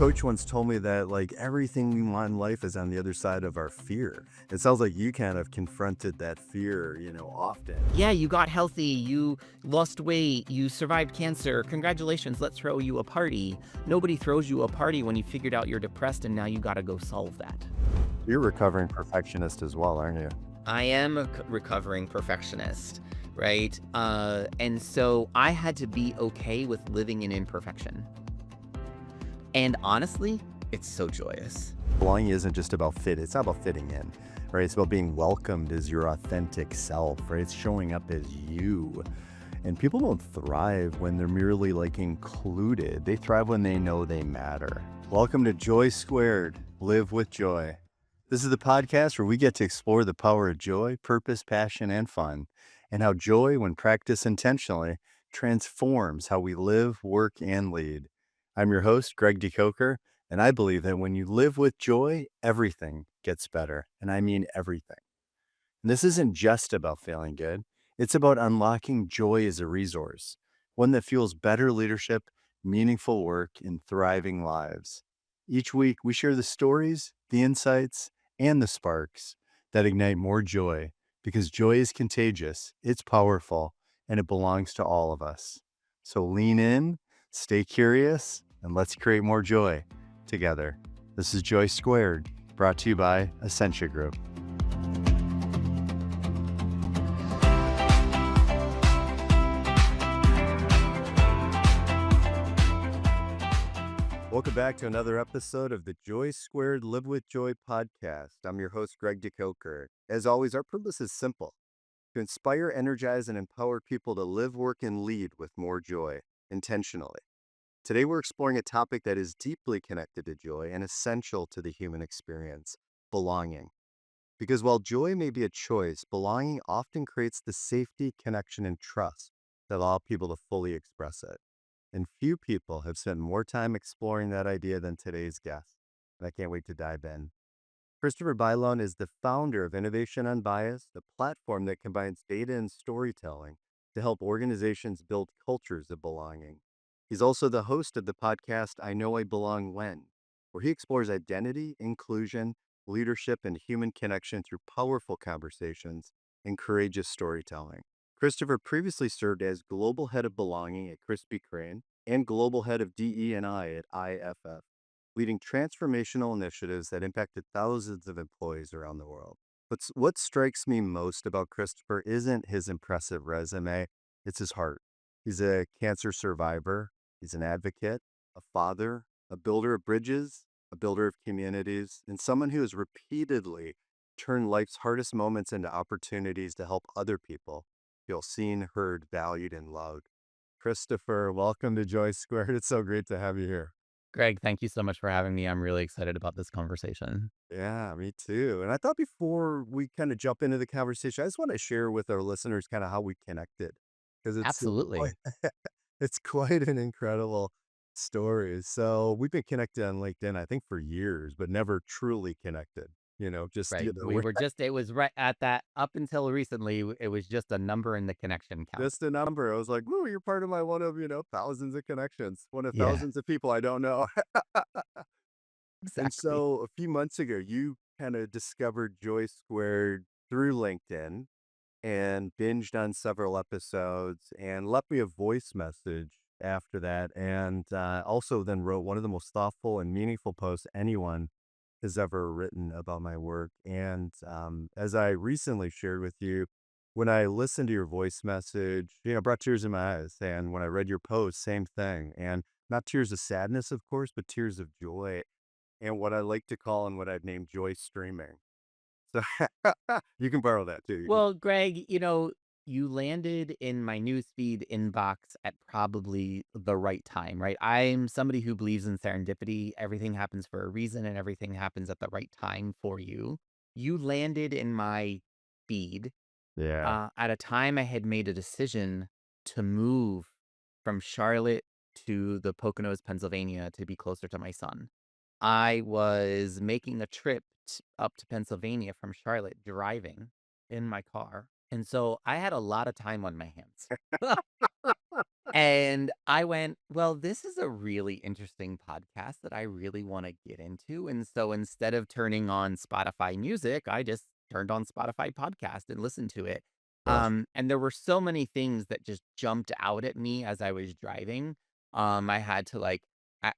coach once told me that like everything we want in life is on the other side of our fear. It sounds like you kind of confronted that fear, often. Yeah, you got healthy, you lost weight, you survived cancer. Congratulations, let's throw you a party. Nobody throws you a party when you figured out you're depressed and now you got to go solve that. You're a recovering perfectionist as well, aren't you? I am a recovering perfectionist, right? And so I had to be okay with living in imperfection. And honestly, it's so joyous. Belonging isn't just about fit, it's not about fitting in, right? It's about being welcomed as your authentic self, right? It's showing up as you. And people don't thrive when they're merely like included. They thrive when they know they matter. Welcome to JOY², Live with Joy. This is the podcast where we get to explore the power of joy, purpose, passion, and fun, and how joy, when practiced intentionally, transforms how we live, work, and lead. I'm your host, Greg De Koker, and I believe that when you live with joy, everything gets better. And I mean everything. And this isn't just about feeling good. It's about unlocking joy as a resource, one that fuels better leadership, meaningful work, and thriving lives. Each week, we share the stories, the insights, and the sparks that ignite more joy because joy is contagious, it's powerful, and it belongs to all of us. So lean in, stay curious, and let's create more joy together. This is JOY², brought to you by Essentia Group. Welcome back to another episode of the JOY² Live with Joy podcast. I'm your host, Greg De Koker. As always, our purpose is simple: to inspire, energize, and empower people to live, work, and lead with more joy, intentionally. Today, we're exploring a topic that is deeply connected to joy and essential to the human experience: belonging. Because while joy may be a choice, belonging often creates the safety, connection, and trust that allow people to fully express it. And few people have spent more time exploring that idea than today's guest. And I can't wait to dive in. Christopher Bylone is the founder of Innovation Unbiased, a platform that combines data and storytelling to help organizations build cultures of belonging. He's also the host of the podcast I Know I Belong When, where he explores identity, inclusion, leadership, and human connection through powerful conversations and courageous storytelling. Christopher previously served as Global Head of Belonging at Krispy Kreme and Global Head of DE&I at IFF, leading transformational initiatives that impacted thousands of employees around the world. But what strikes me most about Christopher isn't his impressive resume, it's his heart. He's a cancer survivor, he's an advocate, a father, a builder of bridges, a builder of communities, and someone who has repeatedly turned life's hardest moments into opportunities to help other people feel seen, heard, valued, and loved. Christopher, welcome to JOY². It's so great to have you here. Greg, thank you so much for having me. I'm really excited about this conversation. Yeah, me too. And I thought before we kind of jump into the conversation, I just want to share with our listeners kind of how we connected, because it's Absolutely. quite, it's quite an incredible story. So we've been connected on LinkedIn, I think, for years, but never truly connected. Just Right. We were just, it was right at that, up until recently, it was just a number in the connection count. just a number. I was like, "Woo, you're part of my one of thousands of connections, one of Yeah, thousands of people I don't know." And exactly. so a few months ago, you kind of discovered JOY² through LinkedIn and binged on several episodes and left me a voice message after that. And also then wrote one of the most thoughtful and meaningful posts anyone has ever written about my work. And as I recently shared with you, when I listened to your voice message, it brought tears in my eyes. And when I read your post, same thing. And not tears of sadness, of course, but tears of joy, and what I like to call and what I've named joy streaming. So you can borrow that too. Well, Greg, you landed in my newsfeed inbox at probably the right time, right? I'm somebody who believes in serendipity. Everything happens for a reason and everything happens at the right time for you. You landed in my feed Yeah. at a time I had made a decision to move from Charlotte to the Poconos, Pennsylvania to be closer to my son. I was making a trip up to Pennsylvania from Charlotte driving in my car. And so I had a lot of time on my hands. And I went, "Well, this is a really interesting podcast that I really wanna get into," and so instead of turning on Spotify Music, I just turned on Spotify Podcast and listened to it. Well, And there were so many things that just jumped out at me as I was driving. I had to, like,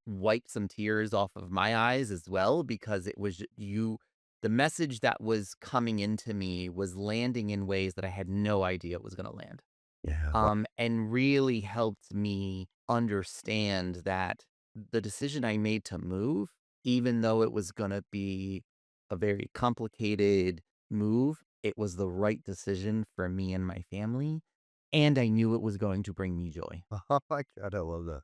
wipe some tears off of my eyes as well because it was the message that was coming into me was landing in ways that I had no idea it was gonna land, yeah. and really helped me understand that the decision I made to move, even though it was gonna be a very complicated move, it was the right decision for me and my family, and I knew it was going to bring me joy. Oh my god, I love that.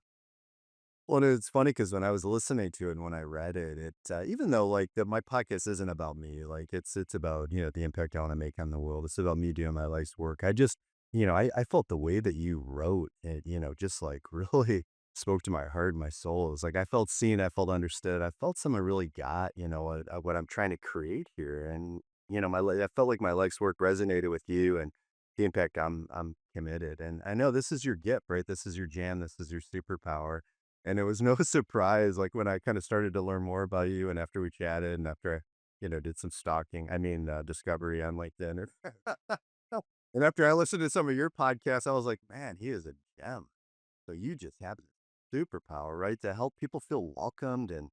Well, and it's funny because when I was listening to it and when I read it, even though like my podcast isn't about me, like it's about the impact I want to make on the world. It's about me doing my life's work. I just I felt the way that you wrote it, just like really spoke to my heart, and my soul. It's like I felt seen, I felt understood, I felt someone really got what I'm trying to create here, and I felt like my life's work resonated with you and the impact I'm committed. And I know this is your gift, right? This is your jam. This is your superpower, and it was no surprise, like, when I kinda started to learn more about you and after we chatted and after I, did some stalking, discovery on LinkedIn and after I listened to some of your podcasts, I was like, "Man, he is a gem." So you just have this superpower, right, to help people feel welcomed and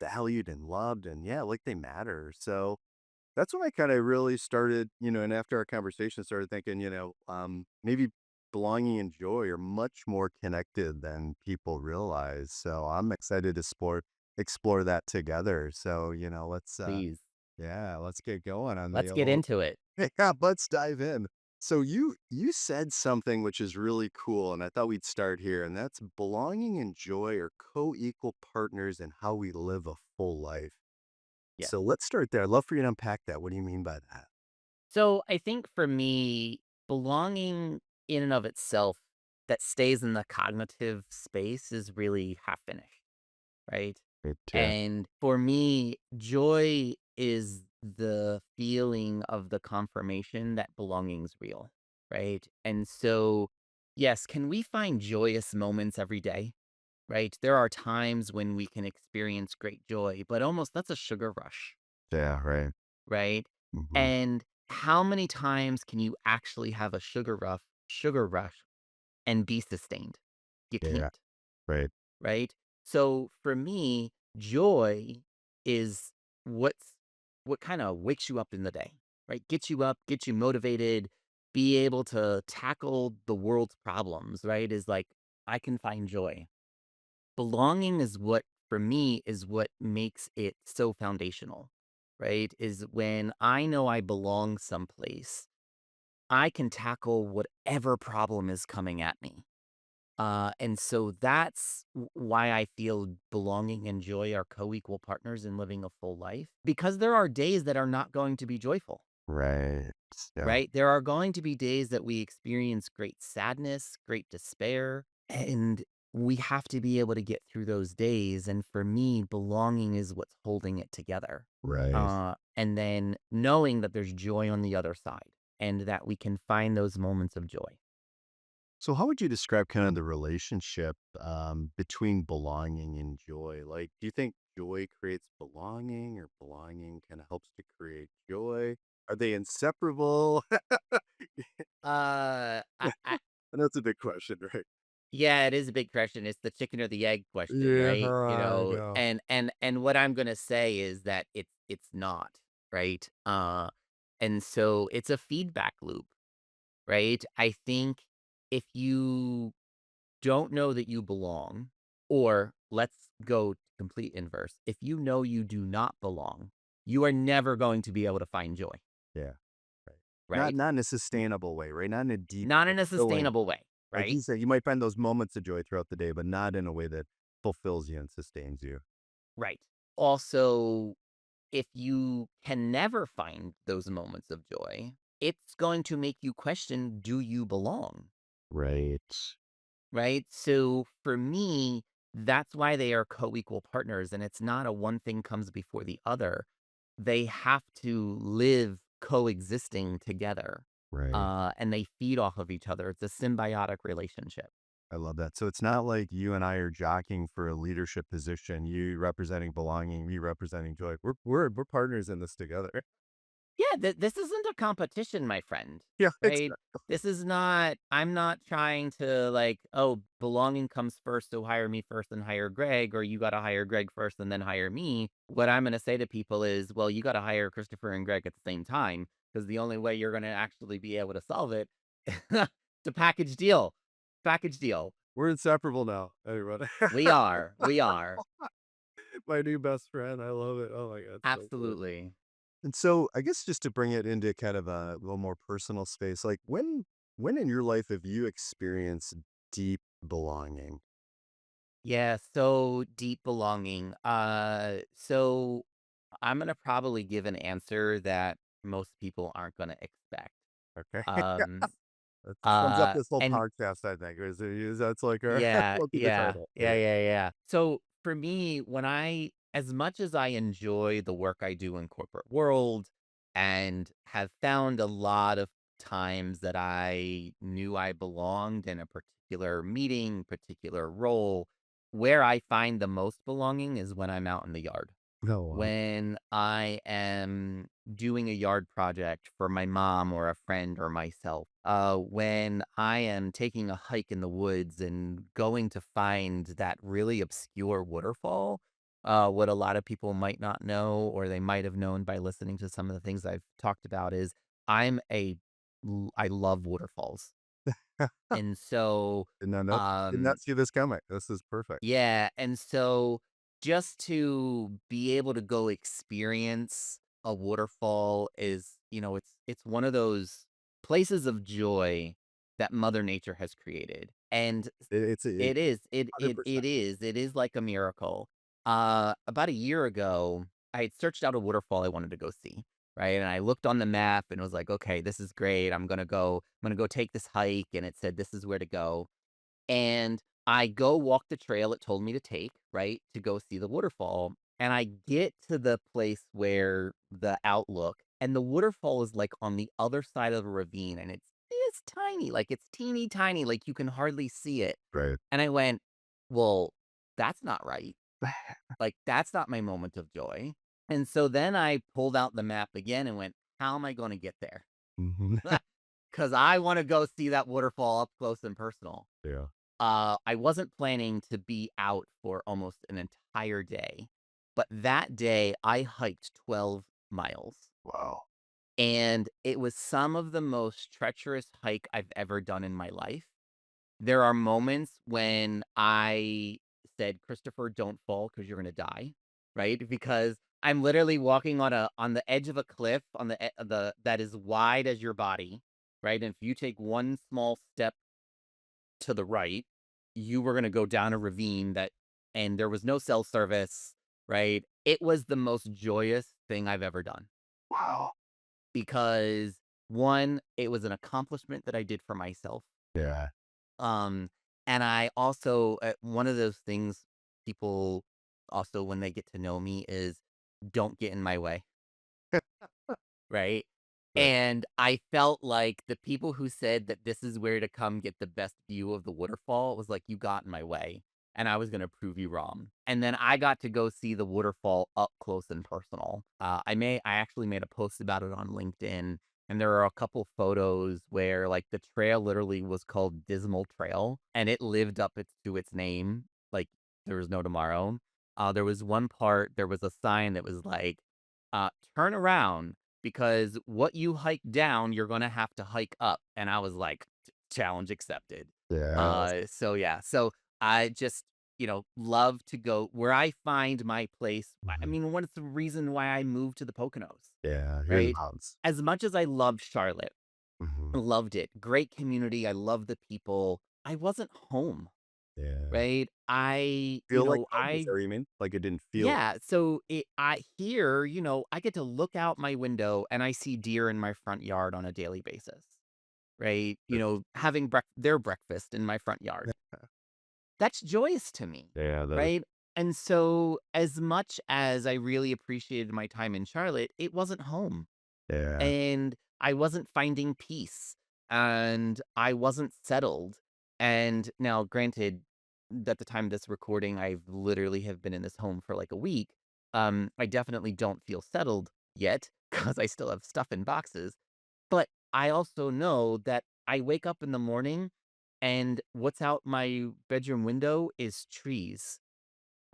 valued and loved and, yeah, like they matter. So that's when I kinda really started, and after our conversation, started thinking, maybe belonging and joy are much more connected than people realize. So I'm excited to explore that together. So, Please, let's get going on the let's get old into it. yeah, let's dive in. So you said something which is really cool, and I thought we'd start here, and that's belonging and joy are co-equal partners in how we live a full life. Yes. So let's start there. I'd love for you to unpack that. What do you mean by that? So I think for me, belonging in and of itself that stays in the cognitive space is really half finished, right? It, And for me, joy is the feeling of the confirmation that belonging's real, right? And so, yes, can we find joyous moments every day, right? There are times when we can experience great joy, but almost that's a sugar rush, yeah, right. right? Mhm. And how many times can you actually have a sugar rush and be sustained? You Yeah, can't, right. right? So for me, joy is what's what kind of wakes you up in the day, right? Gets you up, gets you motivated, be able to tackle the world's problems, right? Is like I can find joy. Belonging is what for me is what makes it so foundational, right? Is when I know I belong someplace, I can tackle whatever problem is coming at me. And so that's why I feel belonging and joy are co-equal partners in living a full life because there are days that are not going to be joyful, Right. Yeah, right? There are going to be days that we experience great sadness, great despair, and we have to be able to get through those days. And for me, belonging is what's holding it together. right. And then knowing that there's joy on the other side and that we can find those moments of joy. So how would you describe kind of the relationship, between belonging and joy? Like, do you think joy creates belonging or belonging kinda helps to create joy? Are they inseparable? I I know it's a big question, right? Yeah, it is a big question. It's the chicken or the egg question, Yeah, right? I know. And what I'm gonna say is that it's not, right? And so it's a feedback loop, right? I think if you don't know that you belong, or let's go complete inverse. If you know you do not belong, you are never going to be able to find joy, Yeah, right. Not right? not in a sustainable way, right? Not in a deep, Not in a fulfilling. sustainable way, Like right? you said, you might find those moments of joy throughout the day, but not in a way that fulfills you and sustains you. Right. Also, if you can never find those moments of joy, it's going to make you question, do you belong? Right. Right? So for me, that's why they are co-equal partners and it's not a one thing comes before the other. They have to live coexisting together. Right. And they feed off of each other. It's a symbiotic relationship. I love that. So it's not like you and I are jockeying for a leadership position, you representing belonging, me representing joy. We're partners in this together. Yeah, this isn't a competition, my friend, Yeah, right? exactly. This is not I'm not trying to like, "Oh, belonging comes first, so hire me first and hire Greg," or "You gotta hire Greg first and then hire me." What I'm gonna say to people is, "Well, you gotta hire Christopher and Greg at the same time, because the only way you're gonna actually be able to solve it it's a package deal. Package deal. We're inseparable now, everybody. We are, we are. My new best friend. I love it. Oh my god, so good. Absolutely. And so I guess just to bring it into kind of a little more personal space, like when in your life have you experienced deep belonging? Yeah, so deep belonging. So I'm gonna probably give an answer that most people aren't gonna expect. Okay. Um, That sums up this whole and podcast, I think. Is that's like our yeah, will be the yeah, title. yeah, Okay. yeah, yeah. So for me, as much as I enjoy the work I do in corporate world and have found a lot of times that I knew I belonged in a particular meeting, particular role, where I find the most belonging is when I'm out in the yard. Oh wow. When I am doing a yard project for my mom or a friend or myself, when I am taking a hike in the woods and going to find that really obscure waterfall, what a lot of people might not know or they might have known by listening to some of the things I've talked about is I'm a I love waterfalls. And so, Did not um, see this coming. This is perfect. yeah, and so just to be able to go experience a waterfall is, it's one of those places of joy that Mother Nature has created. And It's a it is, 100%. it is like a miracle. About a year ago, I had searched out a waterfall I wanted to go see, right? And I looked on the map and was like, okay, this is great. I'm gonna go take this hike. And it said this is where to go. And I go walk the trail it told me to take, right, to go see the waterfall, and I get to the place where the outlook and the waterfall is, like, on the other side of a ravine, and it's tiny, like, it's teeny tiny, like, you can hardly see it, Right. and I went, "Well, that's not right. Like, that's not my moment of joy." And so then I pulled out the map again and went, "How am I gonna get there? Mhm. Because I wanna go see that waterfall up close and personal." Yeah. I wasn't planning to be out for almost an entire day, but that day I hiked 12 miles, Wow. and it was some of the most treacherous hike I've ever done in my life. There are moments when I said, "Christopher, don't fall because 'cause you're gonna die," right? Because I'm literally walking on the edge of a cliff on the that is wide as your body, right? And if you take one small step to the right, you were gonna go down a ravine and there was no cell service, right? It was the most joyous thing I've ever done Wow. because 1, it was an accomplishment that I did for myself. Yeah. Um, and I also, one of those things people also when they get to know me is don't get in my way. Right? Right. And I felt like the people who said that this is where to come get the best view of the waterfall was like, "You got in my way, and I was gonna prove you wrong." And then I got to go see the waterfall up close and personal. I actually made a post about it on LinkedIn, and there are a couple photos where, like, the trail literally was called Dismal Trail, and it lived up to its name, like, there was no tomorrow. There was one part, there was a sign that was like, "Turn around because what you hike down, you're gonna have to hike up." And I was like, Challenge accepted." Yes. So yeah, so I just, love to go where I find my place. I Mhm. mean, what's the reason why I moved to the Poconos, Yeah, you're in the right? mountains. As much as I loved Charlotte, Mhm. loved it, great community, I love the people, I wasn't home, Yeah. right? Feel like home, is that what you mean? Like it didn't feel Yeah, so I here, I get to look out my window and I see deer in my front yard on a daily basis, right? Having their breakfast in my front yard. That's joyous to me, Yeah, that is right? And so as much as I really appreciated my time in Charlotte, it wasn't home yeah. and I wasn't finding peace and I wasn't settled. And now, granted, at the time of this recording, I've literally have been in this home for like a week. I definitely don't feel settled yet because I still have stuff in boxes. But I also know that I wake up in the morning and what's out my bedroom window is trees,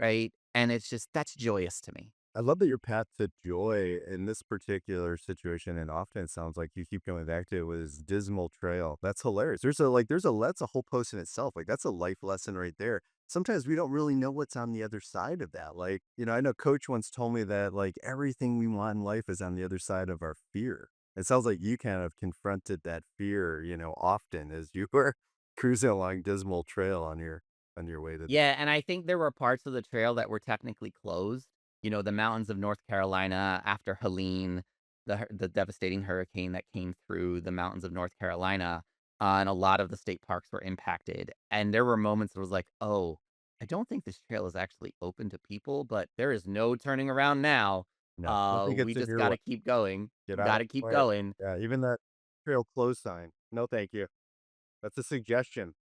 right? And it's just that's joyous to me. I love that your path to joy in this particular situation, and often it sounds like you keep going back to it, was Dismal Trail. That's hilarious. That's a whole post in itself. Like that's a life lesson right there. Sometimes we don't really know what's on the other side of that. Like, I know coach once told me that like everything we want in life is on the other side of our fear. It sounds like you kind of confronted that fear, often as you were cruising along Dismal Trail on your way to. Yeah, and I think there were parts of the trail that were technically closed. The mountains of North Carolina after Helene, the devastating hurricane that came through the mountains of North Carolina, and a lot of the state parks were impacted. And there were moments that was like, "Oh, I don't think this trail is actually open to people, but there is no turning around now. No, nothing We gets in just your way. gotta keep going. Get out of Gotta keep the way. going." Yeah, even that trail close sign. No, thank you. That's a suggestion.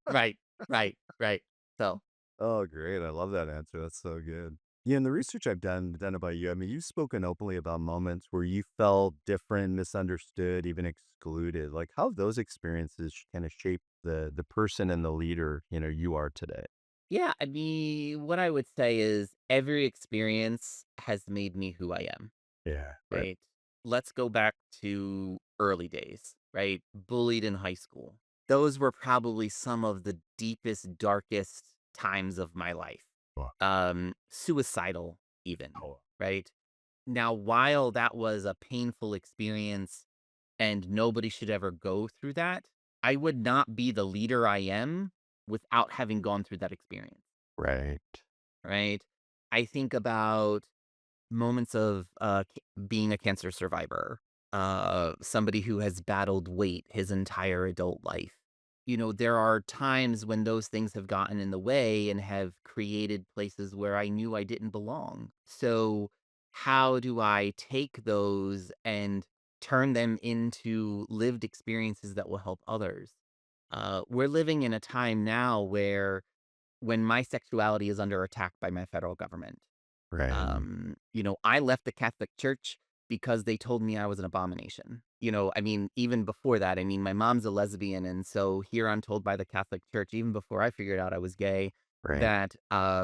Right, right. So Oh, great. I love that answer. That's so good. Yeah, in the research I've done about you, I mean, you've spoken openly about moments where you felt different, misunderstood, even excluded. Like how have those experiences kind of shaped the person and the leader, you are today? yeah, I mean, what I would say is every experience has made me who I am, Yeah, right. right? Let's go back to early days, right? Bullied in high school. Those were probably some of the deepest, darkest times of my life. Wow. Suicidal, even, Oh, right? Now, while that was a painful experience and nobody should ever go through that, I would not be the leader I am without having gone through that experience. right. Right? I think about moments of, being a cancer survivor, somebody who has battled weight his entire adult life. There are times when those things have gotten in the way and have created places where I knew I didn't belong. So, how do I take those and turn them into lived experiences that will help others? We're living in a time now where when my sexuality is under attack by my federal government. Right. I left the Catholic Church because they told me I was an abomination. I mean, even before that, I mean, my mom's a lesbian. And so here I'm told by the Catholic Church, even before I figured out I was gay, Right. that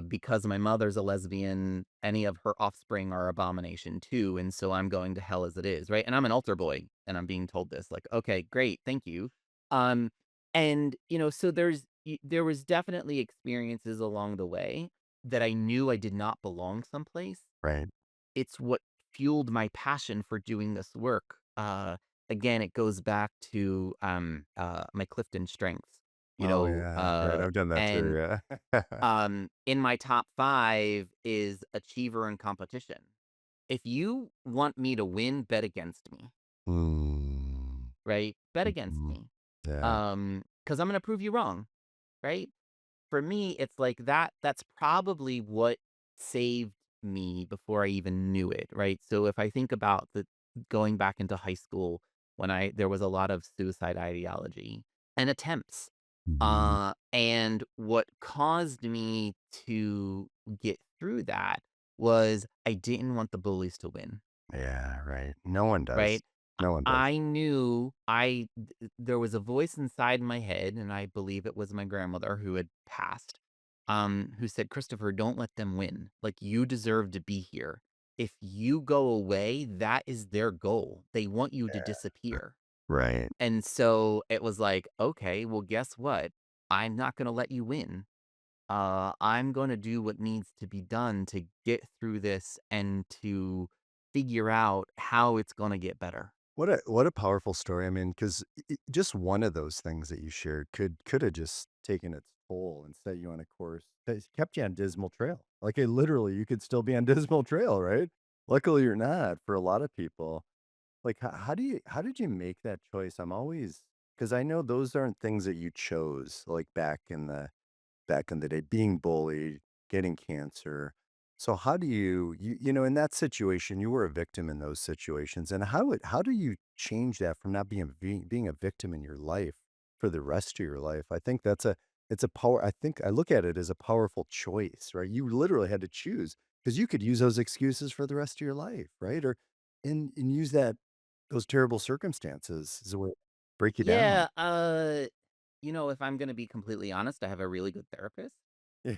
because my mother's a lesbian, any of her offspring are abomination too. And so I'm going to hell as it is. Right. And I'm an altar boy and I'm being told this, like, okay, great. Thank you. Um, so there was definitely experiences along the way that I knew I did not belong someplace. Right. It's what fueled my passion for doing this work. Again, it goes back to, my Clifton strengths, Oh yeah. Right. I've done that too. and, Yeah. in my top 5 is achiever and competition. If you want me to win, bet against me, Mm. right? Bet against Mhm. me. Yeah. Because I'm gonna prove you wrong, right? For me, it's like that's probably what saved me before I even knew it, right? So if I think about the going back into high school when there was a lot of suicide ideology and attempts, Mhm. and what caused me to get through that was I didn't want the bullies to win. Yeah, right. No one does. Right? No one does. I knew there was a voice inside my head, and I believe it was my grandmother who had passed, who said, "Christopher, don't let them win. Like, you deserve to be here. If you go away, that is their goal. They want you to disappear." Right. And so it was like, "Okay, well, guess what? I'm not gonna let you win. I'm gonna do what needs to be done to get through this and to figure out how it's gonna get better." What a powerful story. I mean, because just one of those things that you shared could have just taken its toll and set you on a course that kept you on Dismal Trail. Like, it literally, you could still be on Dismal Trail, right? Luckily, you're not for a lot of people. Like, how did you make that choice? I'm always, because I know those aren't things that you chose, like, back in the day, being bullied, getting cancer. So how do in that situation, you were a victim in those situations, and how do you change that from not being a victim in your life? for the rest of your life. I think that's a it's a power I think I look at it as a powerful choice, right? You literally had to choose because you could use those excuses for the rest of your life, right? Or and use that those terrible circumstances as a way to break you down. Yeah, if I'm gonna be completely honest, I have a really good therapist. Yeah.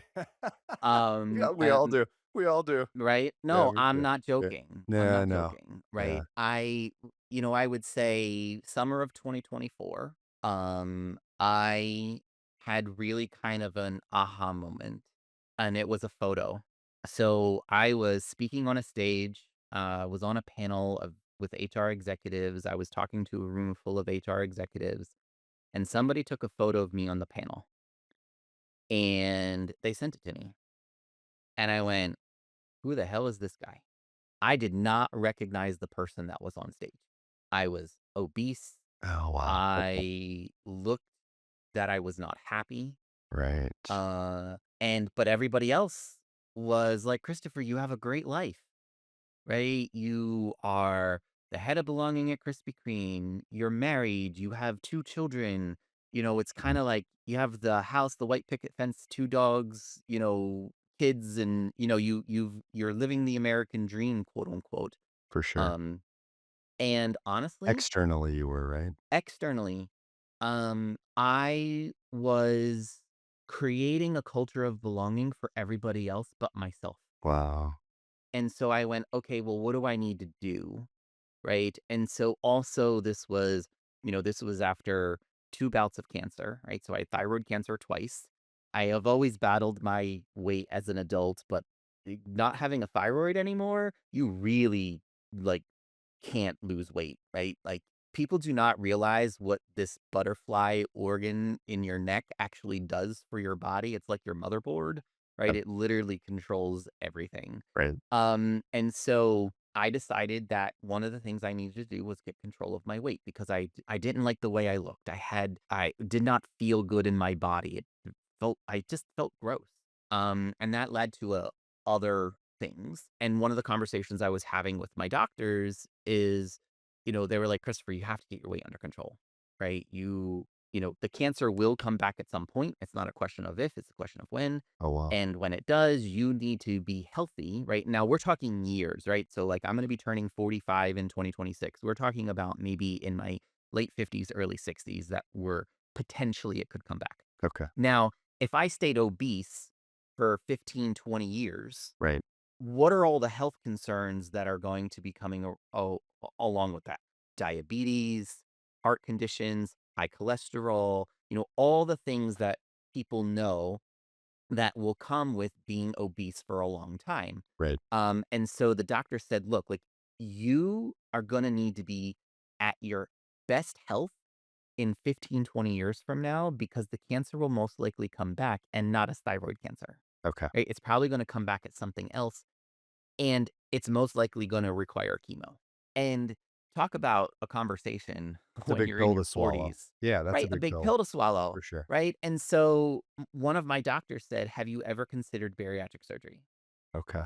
Um, Yeah, we uh, all do. We all do. right? Yeah, No, me I'm too. not Yeah. joking. I'm No, not no. joking, Yeah. right? I would say summer of 2024, I had really kind of an aha moment, and it was a photo. So I was speaking on a stage, was on a panel with HR executives. I was talking to a room full of HR executives, and somebody took a photo of me on the panel, and they sent it to me. And I went, "Who the hell is this guy?" I did not recognize the person that was on stage. I was obese. Oh, wow. Okay. I looked that I was not happy. Right. But everybody else was like, "Christopher, you have a great life, right? You are the head of belonging at Krispy Kreme. You're married. You have 2 children. It's Mhm. kinda like you have the house, the white picket fence, 2 dogs, kids, and, you're living the American dream, quote, unquote." For sure. Um, and honestly, Externally, you were, right? externally, I was creating a culture of belonging for everybody else but myself. Wow. And so I went, "Okay, well, what do I need to do?" Right? And so also this was after 2 bouts of cancer, right? So I had thyroid cancer twice. I have always battled my weight as an adult, but not having a thyroid anymore, you really, like, can't lose weight, right? Like, people do not realize what this butterfly organ in your neck actually does for your body. It's like your motherboard, right? Yep. It literally controls everything. Right. And so I decided that one of the things I needed to do was get control of my weight because I didn't like the way I looked. I did not feel good in my body. I just felt gross. And that led to other things. And one of the conversations I was having with my doctors is, they were like, "Christopher, you have to get your weight under control, right? The cancer will come back at some point. It's not a question of if, it's a question of when. Oh, wow. And when it does, you need to be healthy, right?" Now we're talking years, right? So like I'm going to be turning 45 in 2026. We're talking about maybe in my late 50s, early 60s that were potentially it could come back. Okay. Now, if I stayed obese for 15, 20 years, Right. what are all the health concerns that are going to be coming along with that? Diabetes, heart conditions, high cholesterol, all the things that people know that will come with being obese for a long time. Right. And so the doctor said, "Look, like, you are going to need to be at your best health in 15, 20 years from now because the cancer will most likely come back and not as thyroid cancer, Okay. right? It's probably going to come back as something else, and it's most likely gonna require chemo." And talk about a conversation That's a when big you're in pill your to swallow. 40s, Yeah, that's a right? A big big pill pill to swallow, for sure. right? And so one of my doctors said, "Have you ever considered bariatric surgery?" Okay.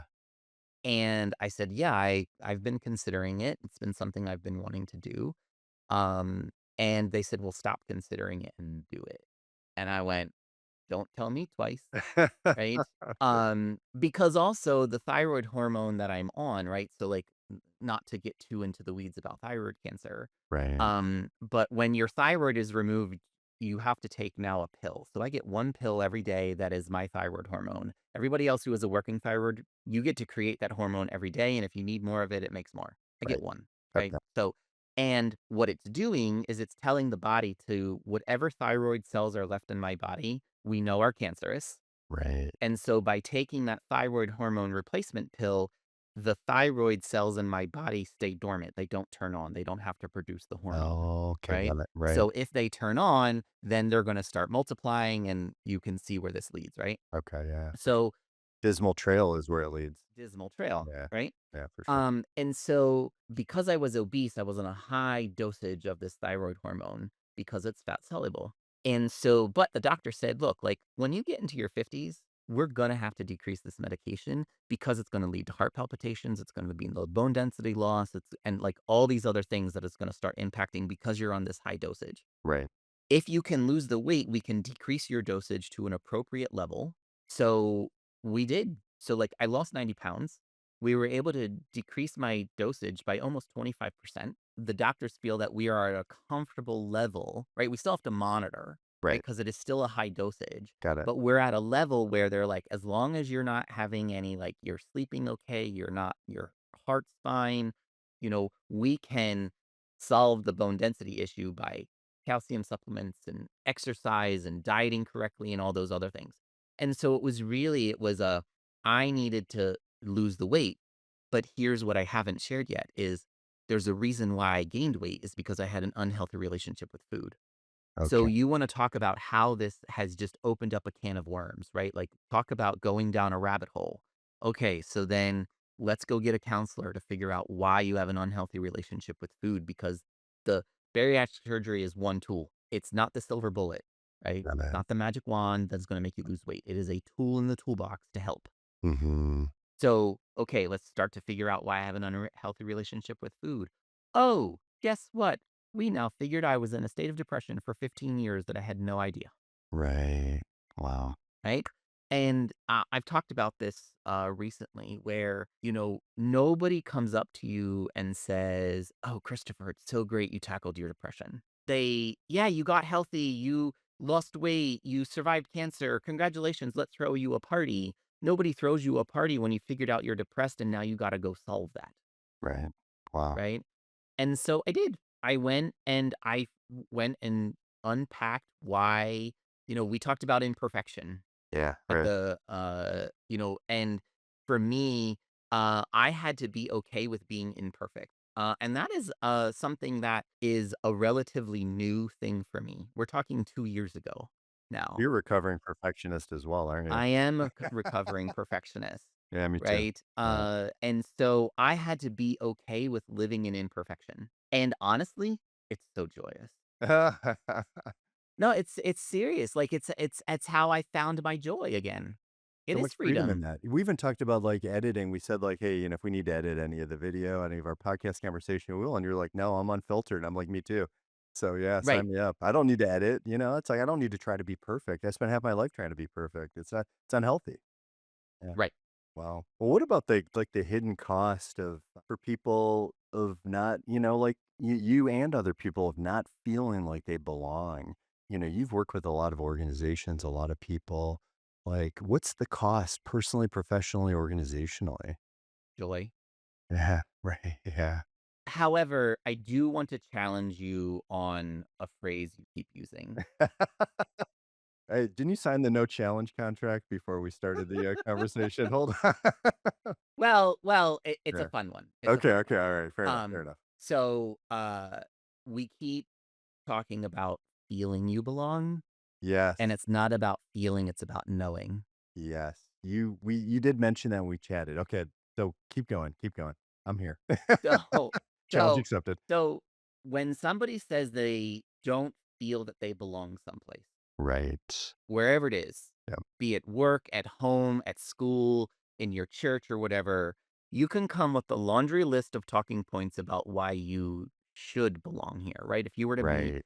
And I said, "Yeah, I've been considering it. It's been something I've been wanting to do." Um, and they said, "Well, stop considering it and do it." And I went, "Don't tell me twice." Right? Because also the thyroid hormone that I'm on, right? So, like, not to get too into the weeds about thyroid cancer, Right. but when your thyroid is removed, you have to take now a pill. So I get 1 pill every day that is my thyroid hormone. Everybody else who has a working thyroid, you get to create that hormone every day, and if you need more of it, it makes more. I get Right. 1, right? Okay. And what it's doing is it's telling the body to whatever thyroid cells are left in my body, we know are cancerous, Right. and so by taking that thyroid hormone replacement pill, the thyroid cells in my body stay dormant. They don't turn on. They don't have to produce the hormone, Okay, right? got it. Right. So if they turn on, then they're going to start multiplying and you can see where this leads, right? Okay, yeah, for sure. So Dismal trail is where it leads. dismal trail, Yeah. right? Yeah, for sure. And so because I was obese, I was on a high dosage of this thyroid hormone because it's fat soluble. And so, but the doctor said, "Look, like when you get into your 50s, we're going to have to decrease this medication because it's going to lead to heart palpitations. It's going to be low bone density loss. And like all these other things that it's going to start impacting because you're on this high dosage." Right. If you can lose the weight, we can decrease your dosage to an appropriate level. So we did. So, like, I lost 90 pounds. We were able to decrease my dosage by almost 25%. The doctors feel that we are at a comfortable level, right? We still have to monitor, right? Right. Because it is still a high dosage, Got it. but we're at a level where they're like, as long as you're not having any, like, you're sleeping okay, your heart's fine, we can solve the bone density issue by calcium supplements and exercise and dieting correctly and all those other things. And so it was a I needed to lose the weight, but here's what I haven't shared yet is there's a reason why I gained weight is because I had an unhealthy relationship with food. So Okay. you want to talk about how this has just opened up a can of worms, right? Like talk about going down a rabbit hole. Okay, so then let's go get a counselor to figure out why you have an unhealthy relationship with food because the bariatric surgery is one tool. It's not the silver bullet, right? Got It's it. not the magic wand that's going to make you lose weight. It is a tool in the toolbox to help. Mm-hmm. So, okay, let's start to figure out why I have an unhealthy relationship with food. Oh, guess what? We now figured I was in a state of depression for 15 years that I had no idea, Right. Wow. right? And I've talked about this recently where, nobody comes up to you and says, "Oh, Christopher, it's so great you tackled your depression." Yeah, you got healthy, you lost weight, you survived cancer. Congratulations, let's throw you a party. Nobody throws you a party when you figured out you're depressed and now you got to go solve that, Right. Wow. right? And so I did. I went and unpacked why, we talked about imperfection Yeah. at Right. and for me, I had to be okay with being imperfect. And that is something that is a relatively new thing for me. We're talking 2 years ago now. You're a recovering perfectionist as well, aren't you? I am a recovering perfectionist, Yeah, me too. right? Yeah. And so I had to be okay with living in imperfection. And honestly, it's so joyous. No, it's serious. Like it's how I found my joy again. It So is much freedom in freedom. that. We even talked about, like, editing. We said, like, "Hey, if we need to edit any of the video, any of our podcast conversation, we will." And you're like, "No, I'm unfiltered." I'm like, "Me too." So, yeah, Right, sign me up. I don't need to edit, It's like I don't need to try to be perfect. I spent half my life trying to be perfect. It's unhealthy. Yeah. right. Wow. Well, what about the hidden cost of for people of not, like you and other people of not feeling like they belong? You've worked with a lot of organizations, a lot of people. Like, what's the cost personally, professionally, organizationally? Joy. Yeah, right. Yeah. However, I do want to challenge you on a phrase you keep using. Hey, didn't you sign the no challenge contract before we started the conversation? Hold on. It's a Sure. fun one. It's a Okay. fun Okay. one. All right. Fair enough. Fair Um, enough. so we keep talking about feeling you belong, Yes. and it's not about feeling, it's about knowing. Yes. You did mention that when we chatted. Okay, so keep going, keep going. I'm here. So Challenge so accepted. so when somebody says they don't feel that they belong someplace, Right. wherever it is, Yep. be it work, at home, at school, in your church or whatever, you can come with a laundry list of talking points about why you should belong here, right? Right.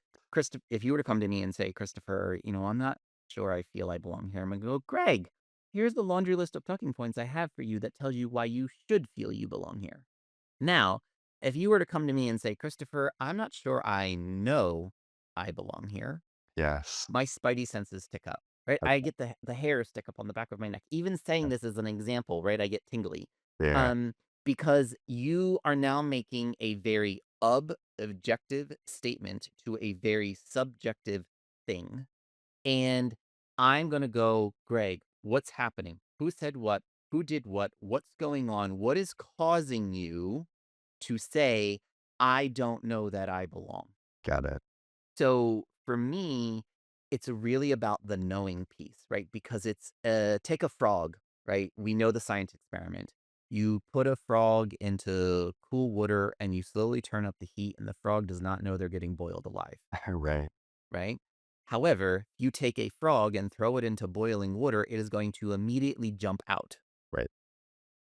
If you were to come to me and say, Christopher, I'm not sure I feel I belong here. I'm gonna go, Greg, here's the laundry list of talking points I have for you that tells you why you should feel you belong here. Now, if you were to come to me and say, Christopher, I'm not sure I know I belong here, Yes. my spidey senses tick up, right? I Okay. get the hairs stick up on the back of my neck. Even saying Yeah. this as an example, right? I get tingly. Yeah. Um, because you are now making a very objective statement to a very subjective thing. And I'm gonna go, Greg, what's happening? Who said what? Who did what? What's going on? What is causing you to say, I don't know that I belong? Got it. So for me, it's really about the knowing piece, right? Because it's take a frog, right? We know the science experiment. You put a frog into cool water and you slowly turn up the heat, and the frog does not know they're getting boiled alive, Right. right? However, you take a frog and throw it into boiling water, it is going to immediately jump out. Right.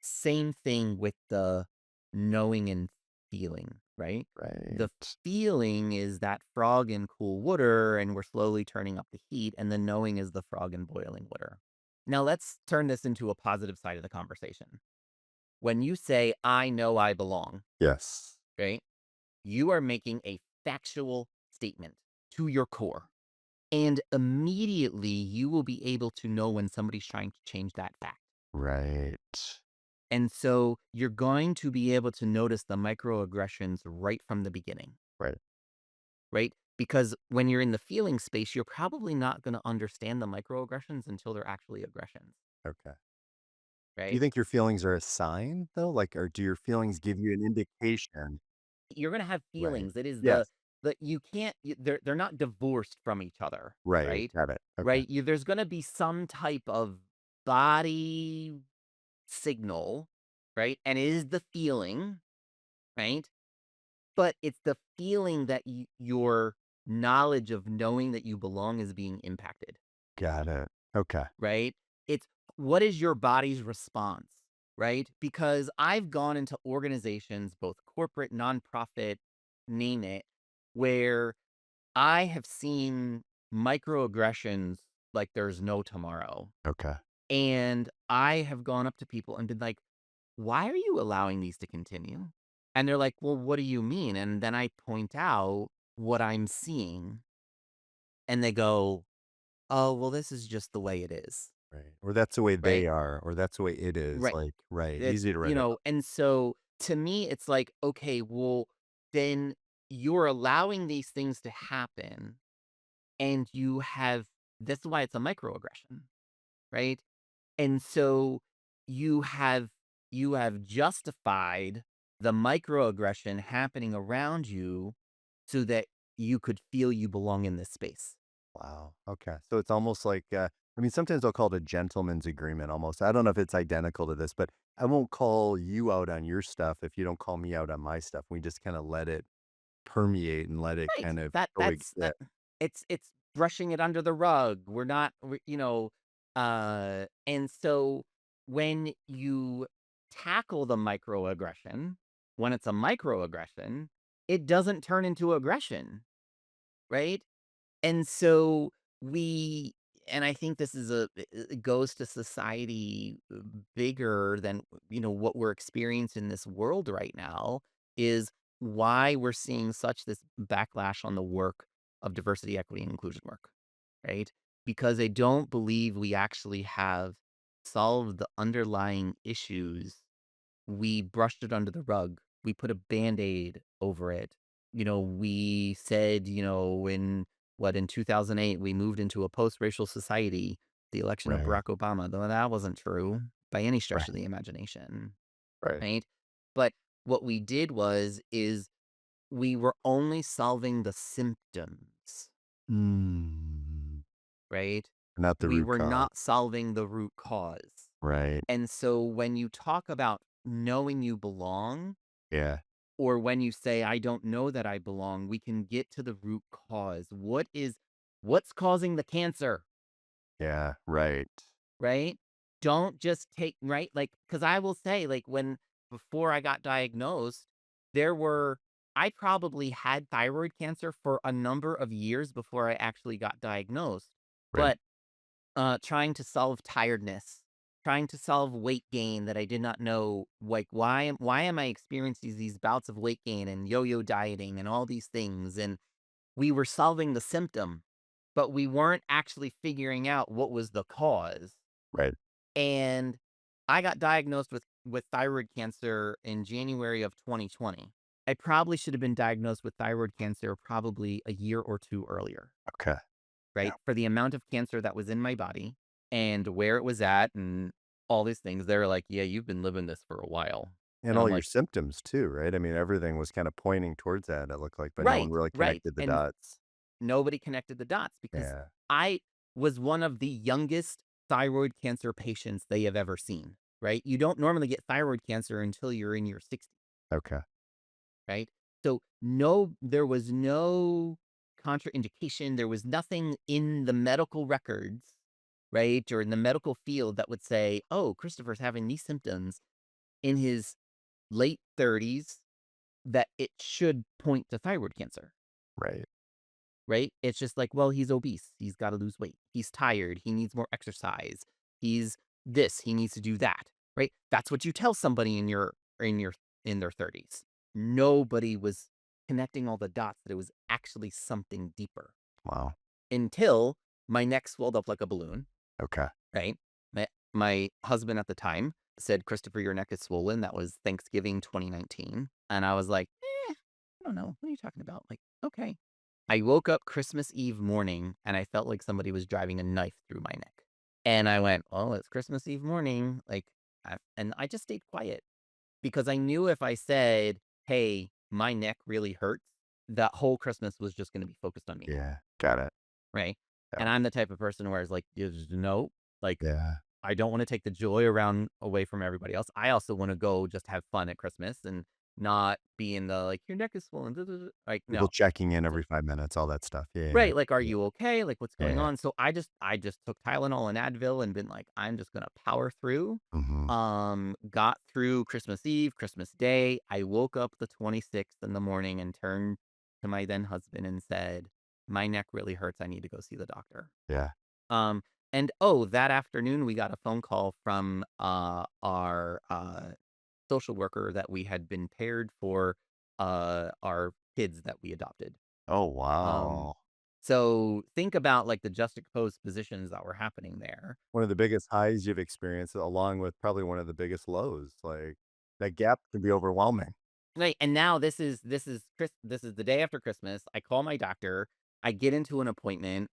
Same thing with the knowing and feeling, right? The Right. feeling is that frog in cool water, and we're slowly turning up the heat, and the knowing is the frog in boiling water. Now, let's turn this into a positive side of the conversation. When you say, I know I belong, Yes. right? You are making a factual statement to your core. And immediately you will be able to know when somebody's trying to change that fact. Right. And so you're going to be able to notice the microaggressions right from the beginning, Right. right? Because when you're in the feeling space, you're probably not going to understand the microaggressions until they're actually aggressions, Okay. Do you right? think your feelings are a sign though? Like, or do your feelings give you an indication? You're going to have Right. feelings. It is Yes. the you can't they're not divorced from each other, Right. right? Got it. Okay. Right? There's going to be some type of body signal, right? And it is the feeling, right? But it's the feeling that your knowledge of knowing that you belong is being impacted, Got it. Okay. right? It's what is your body's response, right? Because I've gone into organizations, both corporate, nonprofit, name it, where I have seen microaggressions like there's no tomorrow. Okay. And I have gone up to people and been like, why are you allowing these to continue? And they're like, well, what do you mean? And then I point out what I'm seeing, and they go, oh, well, this is just the way it is. Right. Or that's the way they Right. are, or that's the way it is. Right. Like, right. It's, Easy to write it off. and so to me, it's like, okay, well, then you're allowing these things to happen, and you have, that's why it's a microaggression, right? And so you have you have justified the microaggression happening around you so that you could feel you belong in this space. Wow. Okay. So it's almost like, I mean, sometimes they'll call it a gentleman's agreement almost. I don't know if it's identical to this, but I won't call you out on your stuff if you don't call me out on my stuff. We just kind of let it permeate and let it Right. kind of That's coexist. it's brushing it under the rug. We're not and so when you tackle the microaggression, when it's a microaggression, it doesn't turn into aggression, right? And so we and I think this is it goes to society bigger than, what we're experiencing in this world right now is why we're seeing such this backlash on the work of diversity, equity, and inclusion work, right? Because I don't believe we actually have solved the underlying issues. We brushed it under the rug. We put a Band-Aid over it. We said, in 2008, we moved into a post-racial society, the election of Right. Barack Obama, though that wasn't true by any stretch of Right. the imagination, Right. right? But what we did is we were only solving the symptoms, Mm. right? Not the We root were cause. not solving the root cause. Right. And so when you talk about knowing you belong, Yeah. or when you say, "I don't know that I belong," we can get to the root cause. What's causing the cancer, Yeah. Right. right? Don't just take right? Like, because I will say, like, before I got diagnosed, there were I probably had thyroid cancer for a number of years before I actually got diagnosed, Right. but trying to solve tiredness, trying to solve weight gain that I did not know, like, why am I experiencing these bouts of weight gain and yo-yo dieting and all these things, and we were solving the symptom, but we weren't actually figuring out what was the cause, Right. and I got diagnosed with thyroid cancer in January of 2020. I probably should have been diagnosed with thyroid cancer probably a year or 2 earlier. Okay. Yeah. Right? For the amount of cancer that was in my body and where it was at and all these things, they were like, "Yeah, you've been living this for a while." And And all I'm your like, symptoms too, right? I mean, everything was kind of pointing towards that, it looked like, but no one "Right, really right." connected the And dots. nobody connected the dots because Yeah. I was one of the youngest thyroid cancer patients they have ever seen, right? You don't normally get thyroid cancer until you're in your 60s, Okay. right? So, no, there was no contraindication, there was nothing in the medical records, right, or in the medical field that would say, "Oh, Christopher's having these symptoms in his late 30s." that it should point to thyroid cancer, Right. right? It's just like, well, he's obese. He's got to lose weight. He's tired. He needs more exercise. He's this. He needs to do that, right? That's what you tell somebody in your in their 30s. Nobody was connecting all the dots that it was actually something deeper Wow. until my neck swelled up like a balloon, Okay. right? My husband at the time said, "Christopher, your neck is swollen." That was Thanksgiving 2019. And I was like, I don't know. What are you talking about? Like, okay. I woke up Christmas Eve morning and I felt like somebody was driving a knife through my neck. And I went, "Oh, it's Christmas Eve morning." And I just stayed quiet because I knew if I said, "Hey, my neck really hurts," that whole Christmas was just going to be focused on me. Yeah. Got it. Right. Yeah. And I'm the type of person where it's like, no, like, Yeah. I don't wanna take the joy around away from everybody else. I also wanna go just have fun at Christmas and not be in the, like, "Your neck is swollen, duh, duh, duh," like, People no. checking in So every 5 minutes, all that stuff. Yeah. right, like, "Are Yeah. you okay?" Like, "What's going Yeah. on?" So I just took Tylenol and Advil and been like, "I'm just gonna power through." Mhm. Got through Christmas Eve, Christmas Day. I woke up the 26th in the morning and turned to my then husband and said, "My neck really hurts. I need to go see the doctor." Yeah. Um, and, oh, that afternoon, we got a phone call from, our, social worker that we had been paired for, our kids that we adopted. Oh, Um, wow. so think about, like, the juxtaposed positions that were happening there. One of the biggest highs you've experienced along with probably one of the biggest lows, like, that gap can be overwhelming. Right, and now this is the day after Christmas. I call my doctor. I get into an appointment.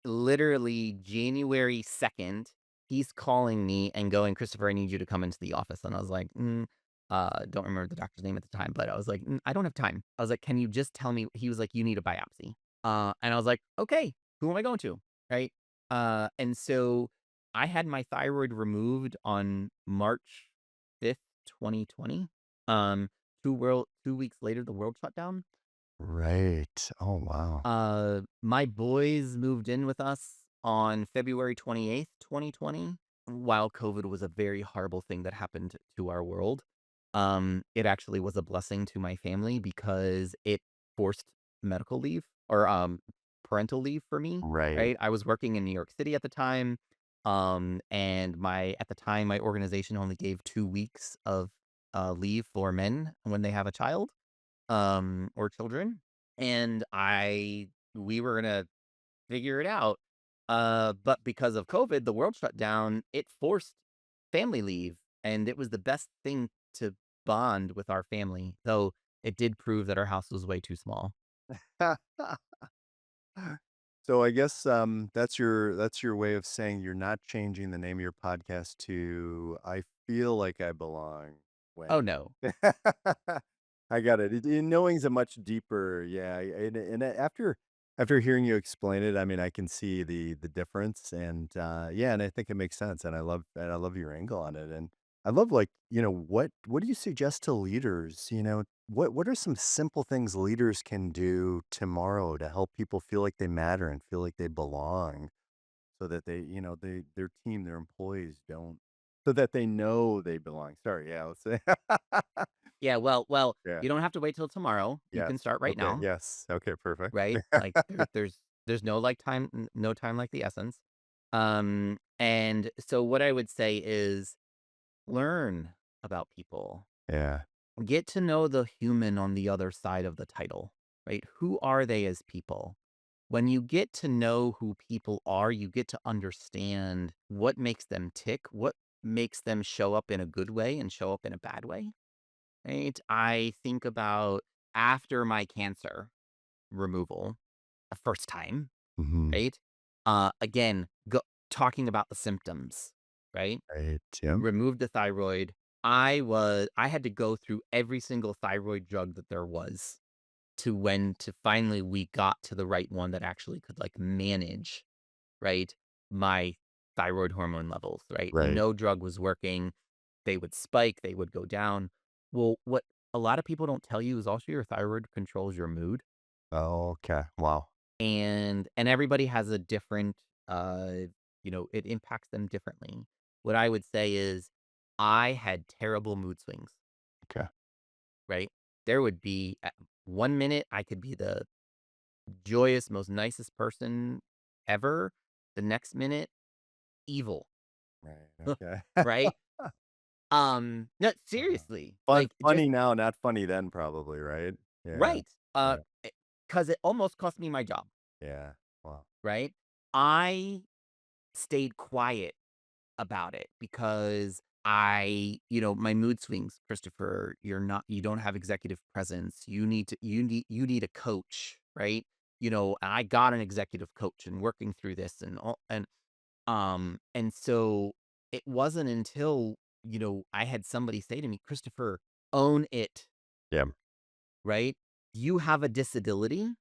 Literally January 2nd, he's calling me and going, "Christopher, I need you to come into the office." And I was like, don't remember the doctor's name at the time, but I was like, I don't have time." I was like, "Can you just tell me?" He was like, "You need a biopsy." And I was like, "Okay, who am I going to?" Right? And so I had my thyroid removed on March 5th, 2020. Um, 2 weeks later, the world shut down. Right. Oh, wow. My boys moved in with us on February 28th, 2020, while COVID was a very horrible thing that happened to our world. It actually was a blessing to my family because it forced medical leave or, parental leave for me, Right. right? I was working in New York City at the time, and at the time, my organization only gave 2 weeks of, leave for men when they have a child, or children, and I we were gonna figure it out, but because of COVID, the world shut down, it forced family leave, and it was the best thing to bond with our family, though it did prove that our house was way too small. So I guess, that's your way of saying you're not changing the name of your podcast to "I feel like I belong Oh, when." no. I got it. Knowing's a much deeper, yeah, and after hearing you explain it, I mean, I can see the difference, and, yeah, and I think it makes sense, and I love your angle on it, and I love, like, what do you suggest to leaders, what are some simple things leaders can do tomorrow to help people feel like they matter and feel like they belong so that their team, their employees don't so that they know they belong. Sorry, yeah, let's say. Yeah, well, Yeah. you don't have to wait till tomorrow, you Yes. can start right Okay, now, yes. Okay, perfect. right? Like, there's no, like, no time like the essence. And so what I would say is learn about people. Yeah. Get to know the human on the other side of the title, right? Who are they as people? When you get to know who people are, you get to understand what makes them tick, what makes them show up in a good way and show up in a bad way, right? I think about after my cancer removal, the first time, Mhm. right? Again, talking about the symptoms, right? Right, yep. Removed the thyroid. I had to go through every single thyroid drug that there was to finally we got to the right one that actually could, like, manage, right, my thyroid hormone levels, right? Right. No drug was working. They would spike, they would go down. Well, what a lot of people don't tell you is also your thyroid controls your mood, Okay, wow. and everybody has a different, uh, it impacts them differently. What I would say is I had terrible mood swings, Okay. right? There would be at 1 minute, I could be the joyous, most nicest person ever. The next minute, evil, Right, okay. right? No, Uh-huh. seriously, Fun like, just funny now, not funny then probably, right? Yeah, right, yeah, because it almost cost me my job, yeah. Wow. right? I stayed quiet about it because my mood swings, Christopher, you don't have executive presence. You need a coach, right? I got an executive coach and working through this and so it wasn't until, I had somebody say to me, "Christopher, own it," Yeah, right? "You have a disability."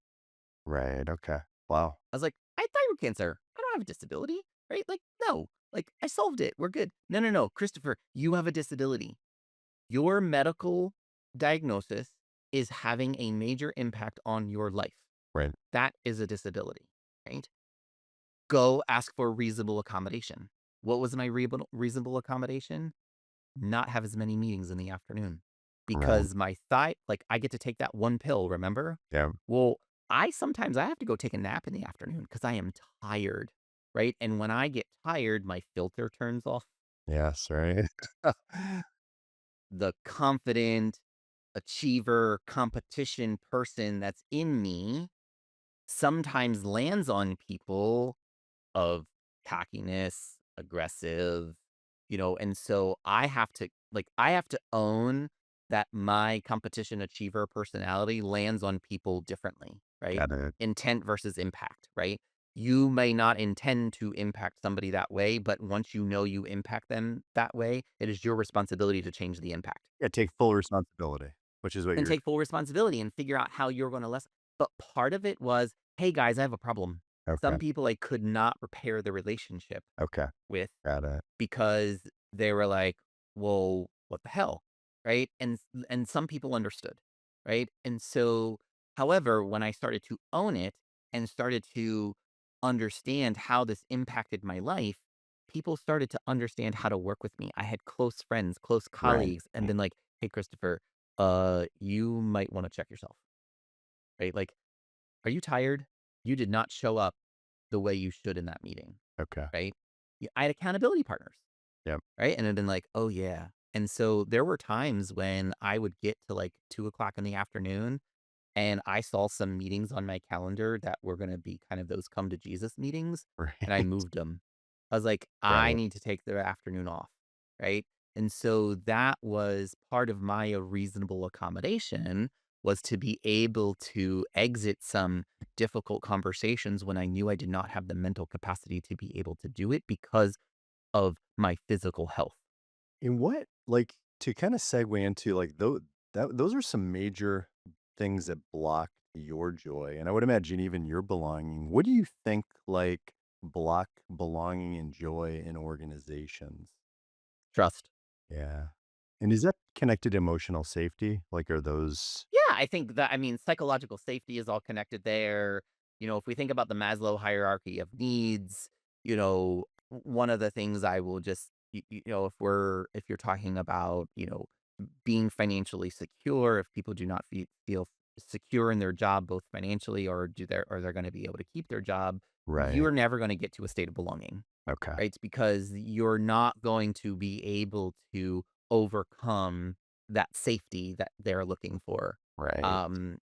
right, okay. Wow. I was like, "I had thyroid cancer. I don't have a disability." Right? Like, no. Like, I solved it. We're good. No, no, no. Christopher, you have a disability. Your medical diagnosis is having a major impact on your life. Right. That is a disability, right? Go ask for reasonable accommodation. What was my reasonable accommodation? Not have as many meetings in the afternoon Right. because I get to take that one pill, remember? Yeah. Well, I have to go take a nap in the afternoon because I am tired, right? And when I get tired, my filter turns off. Yes, right. The confident achiever competition person that's in me sometimes lands on people of cockiness, aggressive, and so I have to own that my competition achiever personality lands on people differently, right? Got it. Intent versus impact, right? You may not intend to impact somebody that way, but once you know you impact them that way, it is your responsibility to change the impact Yeah, take full responsibility, which is what and you're take full responsibility and figure out how you're going to lessen. But part of it was, hey guys, I have a problem. okay, Some people I could not repair the relationship okay, with got it. because they were like, "Well, what the hell?" Right? And some people understood, right? And so, however, when I started to own it and started to understand how this impacted my life, people started to understand how to work with me. I had close friends, close Right. colleagues, and been like, "Hey, Christopher, you might want to check yourself." Right? Like, "Are you tired? You did not show up the way you should in that meeting." Okay. Right? I had accountability partners. Yep. Right? And I've been like, "Oh, yeah." And so there were times when I would get to, like, 2 o'clock in the afternoon, and I saw some meetings on my calendar that were gonna be kind of those come to Jesus meetings, and I Right. moved them. I was like, "I Right. need to take the afternoon off." Right? And so that was part of my reasonable accommodation was to be able to exit some difficult conversations when I knew I did not have the mental capacity to be able to do it because of my physical health. And what like, to kinda segue into, like, those are some major things that block your joy, and I would imagine even your belonging. What do you think, like, block belonging and joy in organizations? Trust. Yeah. And is that connected to emotional safety? Like, are those Yeah, I think that psychological safety is all connected there. If we think about the Maslow hierarchy of needs, one of the things I will just if you're talking about, being financially secure, if people do not feel secure in their job both financially or they're going to be able to keep their job, right. you're never going to get to a state of belonging. Okay. Right? Because you're not going to be able to overcome that safety that they're looking for. Right.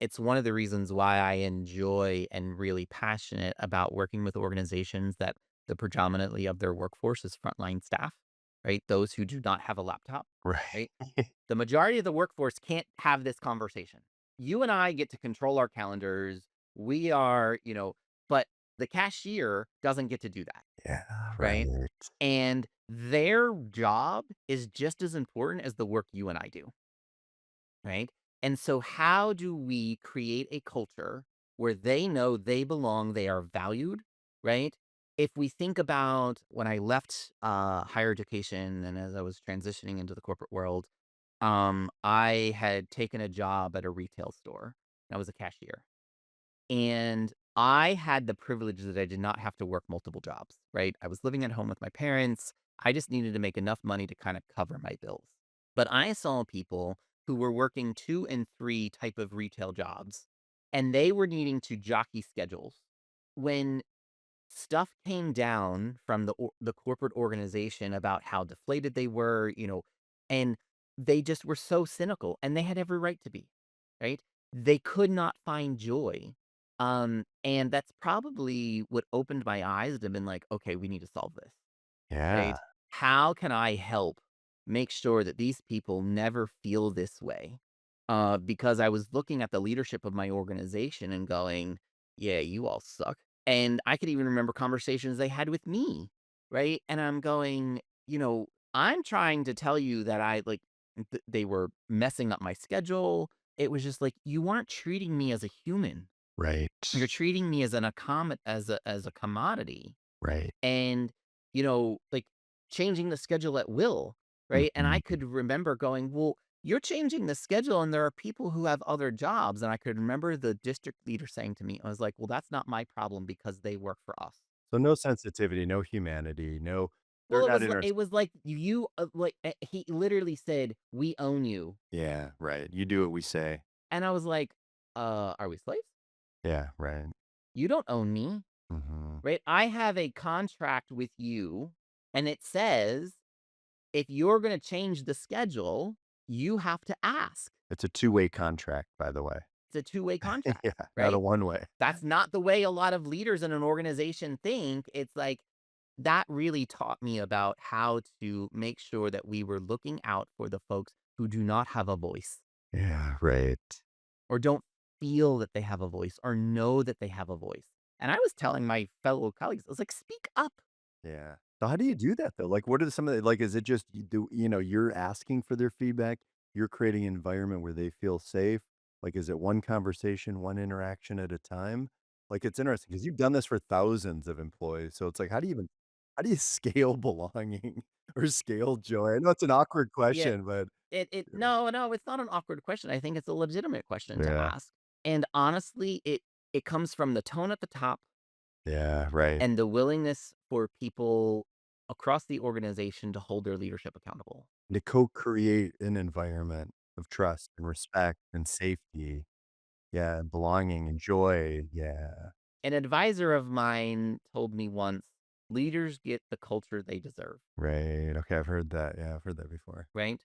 It's one of the reasons why I enjoy and really passionate about working with organizations that the predominantly of their workforce is frontline staff, right? Those who do not have a laptop, Right. right? The majority of the workforce can't have this conversation. You and I get to control our calendars. We are, but the cashier doesn't get to do that, Yeah, right? right. And their job is just as important as the work you and I do, right? And so, how do we create a culture where they know they belong, they are valued, right? If we think about when I left higher education and as I was transitioning into the corporate world, I had taken a job at a retail store. I was a cashier. And I had the privilege that I did not have to work multiple jobs, right? I was living at home with my parents. I just needed to make enough money to kind of cover my bills. But I saw people who were working 2 and 3 type of retail jobs, and they were needing to jockey schedules. When stuff came down from the corporate organization about how deflated they were, and they just were so cynical, and they had every right to be, right? They could not find joy. And that's probably what opened my eyes to been like, okay, we need to solve this, Yeah. right? How can I help make sure that these people never feel this way? Because I was looking at the leadership of my organization and going, yeah, you all suck. And I could even remember conversations they had with me, right? And I'm going, I'm trying to tell you that they were messing up my schedule. It was just like, you weren't treating me as a human. You're Right. treating me as as a commodity, Right. and, like, changing the schedule at will, right? And I Mhm. could remember going, "Well, you're changing the schedule, and there are people who have other jobs," and I could remember the district leader saying to me, I was like, "Well, that's not my problem because they work for us." So no sensitivity, no humanity, no they're Well, not interested. it was like he literally said, "We own you." Yeah, right. You do what we say. And I was like, are we slaves? Yeah, right. You don't own me." Mhm. Right? I have a contract with you, and it says if you're gonna change the schedule, you have to ask. It's a two-way contract, by the way. It's a two-way contract, Yeah, not a right? one-way. That's not the way a lot of leaders in an organization think. It's like that really taught me about how to make sure that we were looking out for the folks who do not have a voice Yeah, right. or don't feel that they have a voice or know that they have a voice. And I was telling my fellow colleagues, I was like, "Speak up." Yeah. So how do you do that though? Like, what are some of the like, is it just you're asking for their feedback? You're creating an environment where they feel safe? Like, is it one conversation, one interaction at a time? Like, it's interesting because you've done this for thousands of employees. So it's like, how do you scale belonging or scale joy? I know it's an awkward Yeah, question, but no, it's not an awkward question. I think it's a legitimate question to yeah. ask. And honestly, it comes from the tone at the top Yeah, right. and the willingness for people across the organization to hold their leadership accountable. To co-create an environment of trust and respect and safety. Yeah, and belonging and joy. Yeah. An advisor of mine told me once, leaders get the culture they deserve, Right, okay, I've heard that, yeah, I've heard that before. right?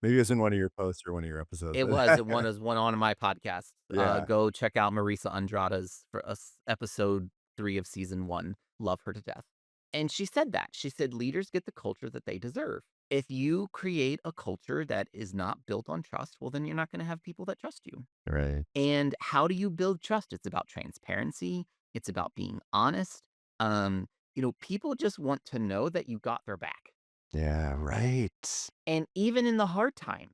Maybe it's in one of your posts or one of your episodes. It was one on my podcast. Yeah, Go check out Marisa Andrada's for us episode 3 of season 1. Love her to death. And she said that. She said leaders get the culture that they deserve. If you create a culture that is not built on trust, well then you're not going to have people that trust you. right. And how do you build trust? It's about transparency, it's about being honest. People just want to know that you got their back. Yeah, right. And even in the hard times,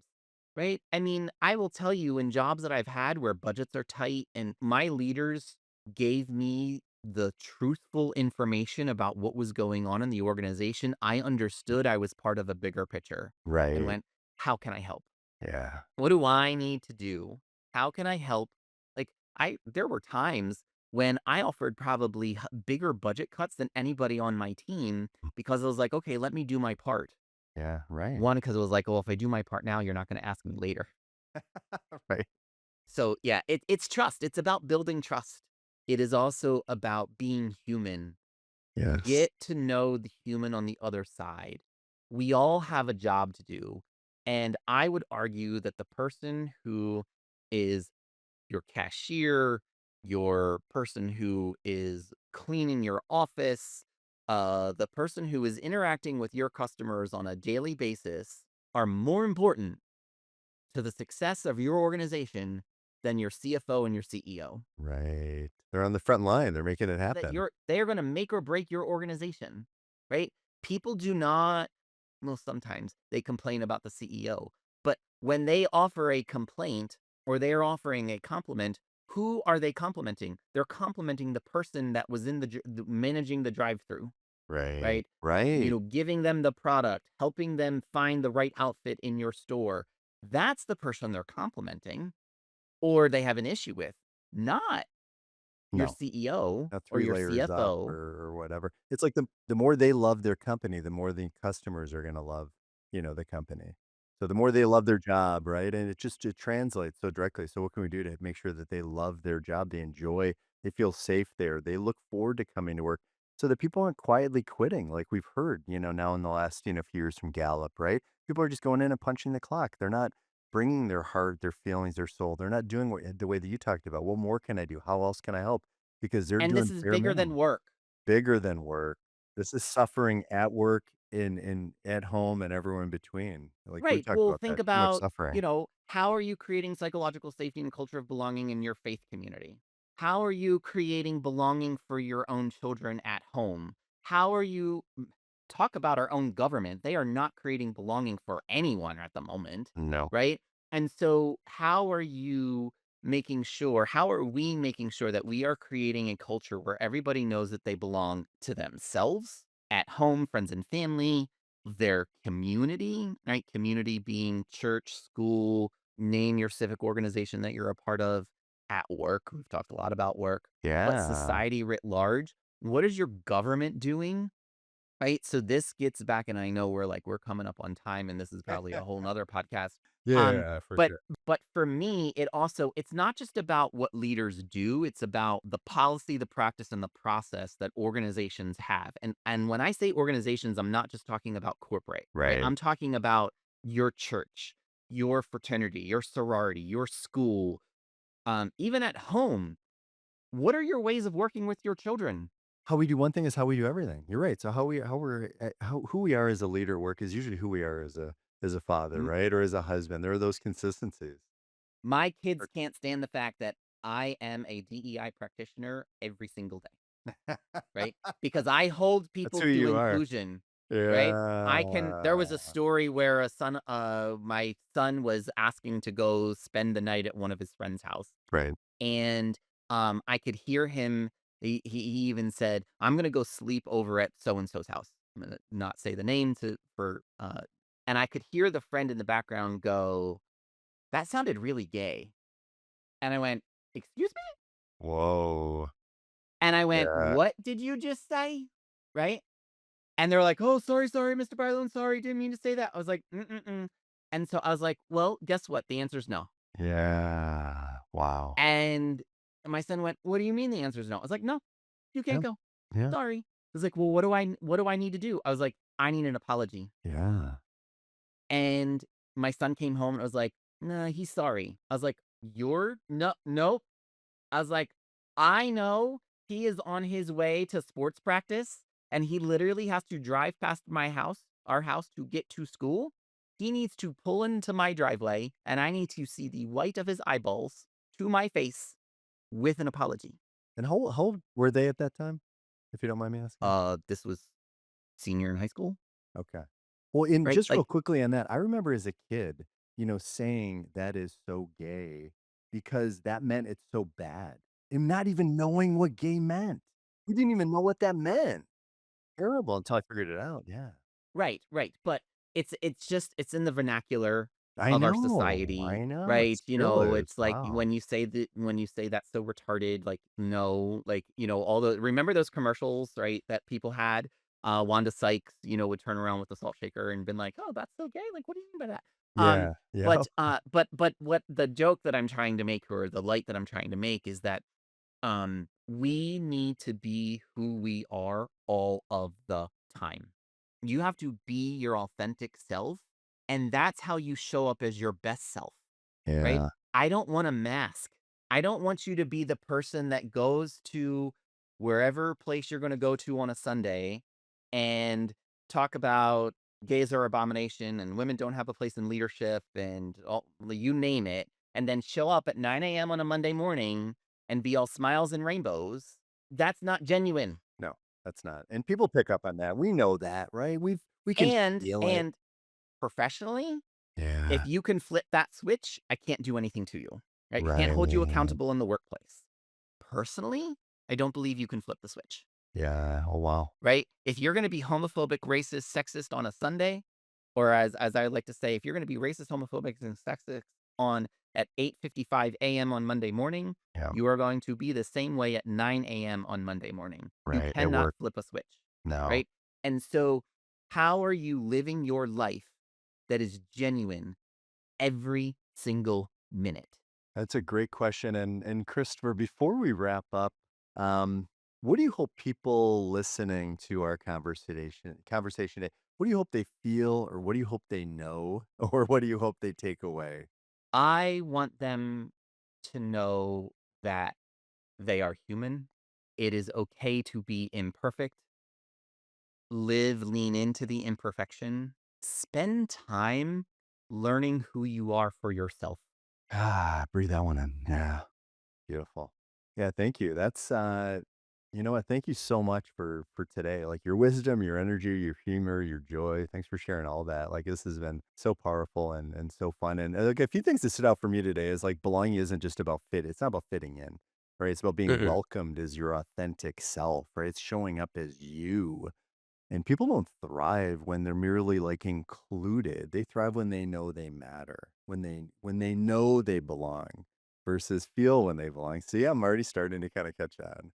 right? I mean, I will tell you in jobs that I've had where budgets are tight and my leaders gave me the truthful information about what was going on in the organization, I understood I was part of a bigger picture and Right. went, how can I help? Yeah, What do I need to do? How can I help? Like there were times when I offered probably bigger budget cuts than anybody on my team because I was like, okay, let me do my part. yeah, right. One, because it was like, "Well, if I do my part now, you're not gonna ask me later." Right. So, yeah, it's trust. It's about building trust. It is also about being human. Yes. Get to know the human on the other side. We all have a job to do, and I would argue that the person who is your cashier, your person who is cleaning your office, the person who is interacting with your customers on a daily basis are more important to the success of your organization than your CFO and your CEO. Right. They're on the front line, they're making it That happen. they are going to make or break your organization, right? People do not, well, sometimes they complain about the CEO, but when they offer a complaint or they are offering a compliment, who are they complimenting? They're complimenting the person that was in managing the drive-through, Right. right? Right. Giving them the product, helping them find the right outfit in your store. That's the person they're complimenting or they have an issue with, not your No, CEO not or 3 your layers up CFO. or whatever. It's like the more they love their company, the more the customers are gonna love, the company. So the more they love their job, right? And it translates so directly. So what can we do to make sure that they love their job, they enjoy, they feel safe there, they look forward to coming to work so that people aren't quietly quitting like we've heard, now in the last, few years from Gallup, right? People are just going in and punching the clock. They're not bringing their heart, their feelings, their soul. They're not doing the way that you talked about. What more can I do? How else can I help? Because they're And this doing is bare bigger than minimum, work. bigger than work. This is suffering at work, in at home, and everywhere in between. Like, we Right. talked Well, about think that, too much about, suffering. how are you creating psychological safety and culture of belonging in your faith community? How are you creating belonging for your own children at home? How are you talk about our own government? They are not creating belonging for anyone at the moment, No. right? And so, how are we making sure that we are creating a culture where everybody knows that they belong to themselves, at home, friends and family, their community, right? Community being church, school, name your civic organization that you're a part of, at work. We've talked a lot about work, but Yeah. society writ large. What is your government doing? Right? So this gets back, and I know we're coming up on time, and this is probably a whole nother podcast. Um, Yeah, for but sure. but for me, it's not just about what leaders do, it's about the policy, the practice, and the process that organizations have. And when I say organizations, I'm not just talking about corporate, right? Right. I'm talking about your church, your fraternity, your sorority, your school, even at home. What are your ways of working with your children? How we do one thing is how we do everything. You're right. So how we're how who we are as a leader at work is usually who we are as a father, right? Or as a husband. There are those consistencies. My kids Or can't stand the fact that I am a DEI practitioner every single day, right? Because I hold That's people who to you are. inclusion, right? There was a Yeah. story where my son was asking to go spend the night at one of his friend's house. Right. And, I could hear him. He even said, "I'm gonna go sleep over at so and so's house." I'm gonna not say the name to for, and I could hear the friend in the background go, "That sounded really gay." And I went, "Excuse me?" Whoa. And I went, Yeah. "What did you just say?" Right? And they're like, "Oh, sorry, sorry, Mr. Bylone, sorry, didn't mean to say that." I was like, "Mm-mm-mm." And so I was like, "Well, guess what? The answer is no." Yeah. Wow. And my son went, "What do you mean the answer is no?" I was like, "No, you Yeah. can't go. Yeah. Sorry." He was like, "Well, what do I need to do?" I was like, "I need an apology." Yeah. And my son came home and I was like, "Nah, he's sorry." I was like, "You're no, nope." I was like, "I know he is on his way to sports practice, and he literally has to drive past our house to get to school. He needs to pull into my driveway, and I need to see the white of his eyeballs to my face with an apology." And how old were they at that time? If you don't mind me asking? This was senior in high school, Okay. Well, and right? just real Like, quickly on that, I remember as a kid, saying that is so gay because that meant it's so bad and not even knowing what gay meant. We didn't even know what that meant. Terrible until I figured it out. Yeah. right, right, but it's in the vernacular I of our know. society, I know. It right? still is. It's like Wow. when you say that's so retarded, like, no, like, all the remember those commercials, right, that people had? Wanda Sykes, would turn around with the salt shaker and been like, "Oh, that's so gay, like, what do you mean by that?" Um, Yeah. Yeah. but what the joke that I'm trying to make, or the light that I'm trying to make, is that we need to be who we are all of the time. You have to be your authentic self, and that's how you show up as your best self, right? Yeah. I don't want a mask. I don't want you to be the person that goes to wherever place you're going to go to on a Sunday and talk about gays are abomination and women don't have a place in leadership and you name it, and then show up at 9 a.m. on a Monday morning and be all smiles and rainbows. That's not genuine. No, that's not. And people pick up on that. We know that, right? We can feel it. And professionally, Yeah. if you can flip that switch, I can't do anything to you, right? I can't hold you Right. accountable in the workplace. Personally, I don't believe you can flip the switch, Yeah. Oh, wow. right? If you're going to be homophobic, racist, sexist on a Sunday, or as I like to say, if you're going to be racist, homophobic, and sexist on at 8:55 a.m. on Monday morning, Yeah. you are going to be the same way at 9 a.m. on Monday morning. You Right. At cannot work. flip a switch, No. right? And so, how are you living your life that is genuine every single minute? That's a great question. And Christopher, before we wrap up, um, what do you hope people listening to our conversation today, what do you hope they feel, or what do you hope they know, or what do you hope they take away? I want them to know that they are human. It is okay to be imperfect. Lean into the imperfection. Spend time learning who you are for yourself. Ah, breathe that one in. Yeah. Beautiful. Yeah, thank you. That's you know what? Thank you so much for today. Like your wisdom, your energy, your humor, your joy. Thanks for sharing all that. Like this has been so powerful and so fun. And like a few things that stood out for me today is like belonging isn't just about fit. It's not about fitting in, right? It's about being Mhm. welcomed as your authentic self, right? It's showing up as you. And people don't thrive when they're merely like included. They thrive when they know they matter, when they know they belong versus feel when they belong. So yeah, I'm already starting to kind of catch on.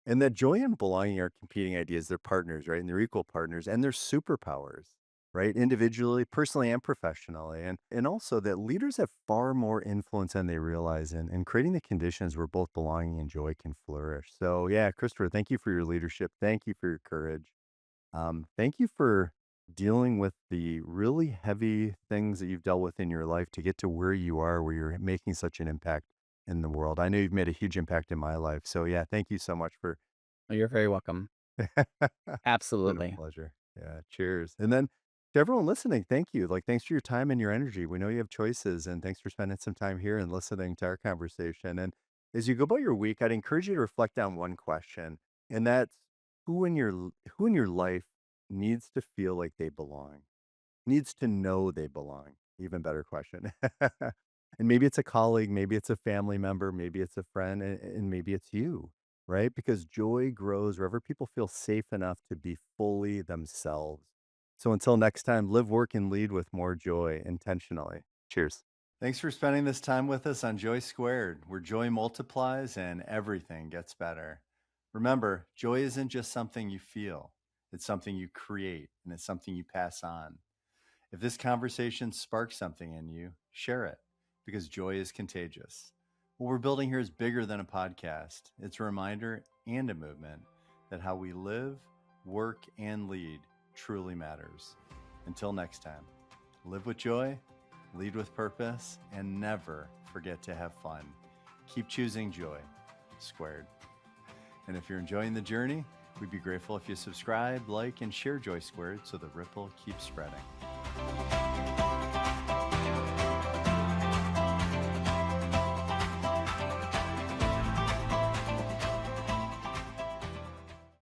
And that joy and belonging are competing ideas. They're partners, right? And they're equal partners and they're superpowers, right? Individually, personally, and professionally. And also that leaders have far more influence than they realize in creating the conditions where both belonging and joy can flourish. So yeah, Christopher, thank you for your leadership. Thank you for your courage. Thank you for dealing with the really heavy things that you've dealt with in your life to get to where you are, where you're making such an impact in the world. I know you've made a huge impact in my life. So, yeah, thank you so much for. You're very welcome. Been a Absolutely. pleasure. Yeah, cheers. And then to everyone listening, thank you. Like, thanks for your time and your energy. We know you have choices, and thanks for spending some time here and listening to our conversation. And as you go about your week, I'd encourage you to reflect on one question, and that's who in your life needs to feel like they belong, needs to know they belong. Even better question. And maybe it's a colleague, maybe it's a family member, maybe it's a friend, and maybe it's you, right? Because joy grows wherever people feel safe enough to be fully themselves. So until next time, live, work, and lead with more joy intentionally. Cheers. Thanks for spending this time with us on Joy Squared, where joy multiplies and everything gets better. Remember, joy isn't just something you feel, it's something you create and it's something you pass on. If this conversation sparks something in you, share it because joy is contagious. What we're building here is bigger than a podcast. It's a reminder and a movement that how we live, work, and lead truly matters. Until next time, live with joy, lead with purpose, and never forget to have fun. Keep choosing joy squared. And if you're enjoying the journey, we'd be grateful if you subscribe, like, and share Joy Squared so the ripple keeps spreading.